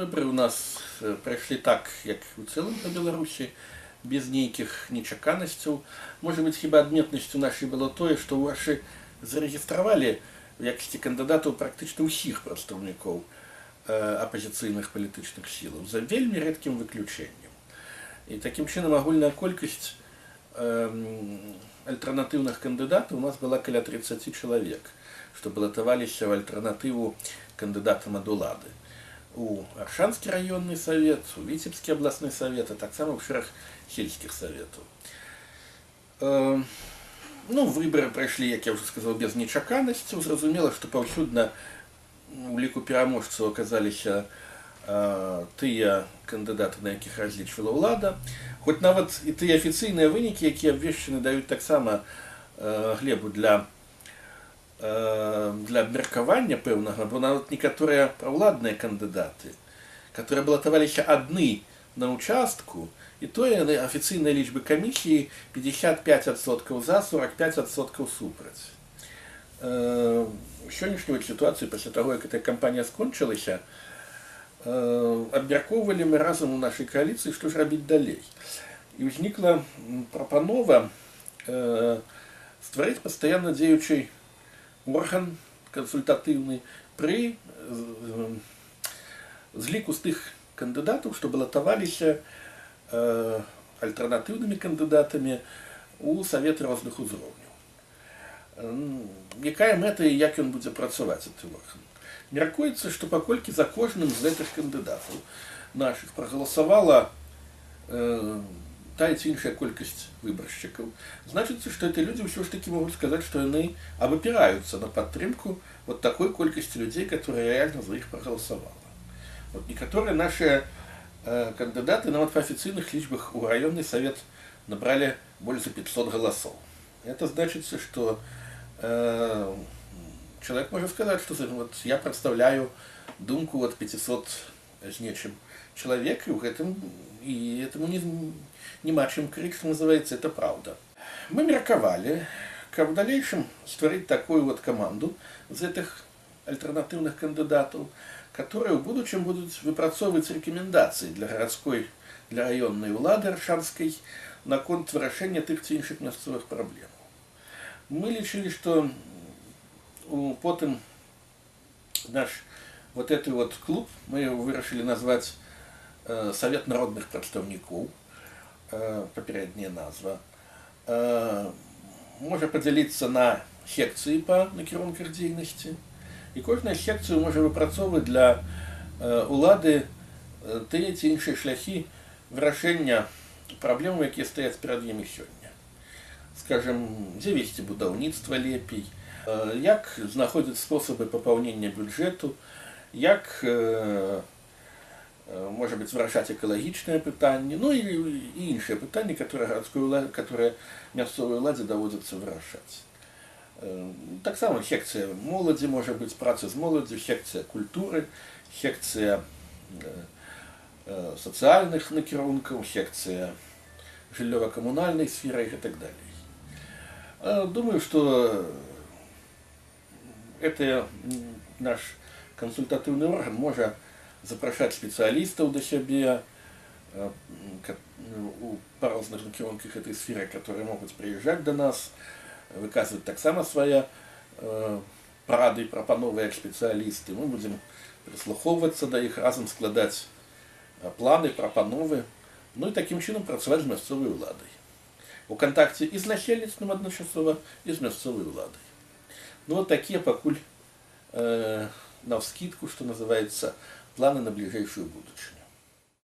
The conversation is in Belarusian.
выборы у нас прайшлі так, як у цэлым па Беларусі, без нейкіх нечаканасцяў. Можа быць, хіба адметнасцю нашай было тое, што ўрашы зарэгістравалі в якасці кандыдатаў практычна ўсіх прадстаўнікоў апазіцыйных палітычных сілаў, за вельмі рэдкім выключэннем. І такім чынам агульная колькасць альтэрнатыўных кандыдатаў у нас была каля 30 чалавек, што балатаваліся ў альтэрнатыву кандыдатам ад улады. У Аршанскі раённы савет, у Віцебскі абласны савет, а таксама ў шэраг сельскіх саветаў. Выбары прайшлі, як я ўжо сказаў, без нечаканасцяў. Зразумела, што паўсюдна у ліку пераможцаў аказаліся тыя кандыдаты, на якіх разлічвала ўлада. Хоць нават і тыя афіцыйныя вынікі, якія абвешчаны, даюць таксама глебу для абмеркавання пэўнага, бо нават некаторыя праўладныя кандыдаты, которые балатаваліся адны на участку, і тое афіцыйныя лічбы камісіі 55% за, 45% супраць. Сённяшнюю сітуацыю пасля таго, як эта кампанія скончылася, абмяркоўвалі мы разам у нашай кааліцыі, што ж рабіць далей. І ўзнікла прапанова стварыць пастаянна дзеючы орган кансультатыўны пры зліку з тых кандыдатаў, што балатаваліся альтэрнатыўнымі кандыдатамі ў саветы розных узроўняў. Якая мэта і як ён будзе працаваць, гэты орган? Мяркуецца, што паколькі за кожным з гэтых кандыдатаў нашых прагаласавала тая ці іншая колькасць выбаршчыкаў, значыцца, што эти людзі ўсё ж такі могуць сказаць, што яны абапіраюцца на падтрымку вот такой колькасці людзей, которая реально за іх прагаласавала. Вот некаторыя нашыя кандыдаты нават па афіцыйных лічбах у раённы савет набралі больш за 500 галасоў. Это значыцца, што человек может сказать, что вот я представляю думку от 500 з нечым человек, и этому нема чым крыць, что называется, это правда. Мы меркавалі, каб в дальнейшем стварыць такую вот команду из этих альтернативных кандидатов, которые в будущем будут выпрацоўваць рекомендации для городской, для районной улады аршанской наконт вырашэння тых ці іншых мясцовых праблем. Мы лічылі, што потым наш вот этот вот клуб, мы его вырашили назвать Совет народных прадстаўнікоў, папярэдняя назва, можа падзяліцца на секцыі па накірунках дзейнасці, і кожная секцыя можа выпрацоўваць для улады тыя ці іншыя шляхі вырашэння праблем, якія стаяць перад імі сёння. Скажем, дзе весці будаўніцтва лепей, як знаходзіць спосабы папаўнення бюджэту, як, можа быць, вырашаць экалагічныя пытанні, ну і іншыя пытанні, которые мясцовай уладзе даводзіцца вырашаць. Таксама секцыя моладзі, можа быць, праца з моладдзю, секцыя культуры, секцыя сацыяльных накірункаў, секцыя жыллёва-камунальнай сферы і так далей. Думаю, что это наш консультативный орган может запрашать специалистов до себя по разных накірунках этой сферы, которые могут приезжать до нас, выказывать так само свои порады и прапановы как специалисты. Мы будем прислуховываться до их, разом складать планы, прапановы, ну и таким чином працаваць з мясцовай уладай. У контакте и с насельніцтвам адначасова, и з мясцовай уладай. Ну вот такие пакуль навскидку, что называется, планы на ближайшую будущее.